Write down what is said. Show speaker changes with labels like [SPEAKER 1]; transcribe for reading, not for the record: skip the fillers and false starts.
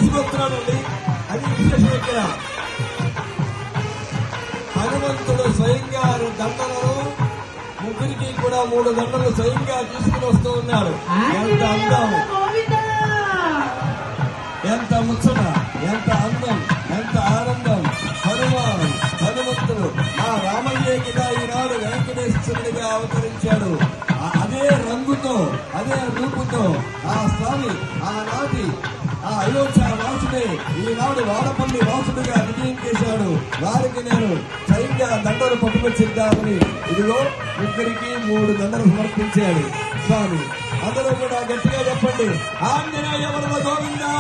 [SPEAKER 1] తీసుకొస్తున్నాడండి. అది విశేషం. ఇక్కడ హనుమంతుడు స్వయంగా దండలను ముగ్గురికి కూడా 3 దండలు స్వయంగా తీసుకుని వస్తూ ఉన్నాడు. ఎంత అందం, ఎంత ముచ్చట, ఎంత అందం, ఎంత ఆనందం. హనుమంతుడు ఆ రామయ్య కదా ఈనాడు వెంకటేశ్వరుడిగా అవతరించాడు. అదే రంగుతో, అదే రూపుతో ఆ స్వామి ఆనాటి ఆ అయోధ్య వాసుడే ఈనాడు వాడపల్లి వాసుడుగా విజయం చేశాడు. వారికి నేను స్వయంగా దండలు పట్టుకొచ్చిద్దామని ఇదిగో ముగ్గురికి 3 దండలు సమర్పించాడు స్వామి. అందరూ కూడా గట్టిగా చెప్పండి, ఆంజనేయ వరద గోవిందా.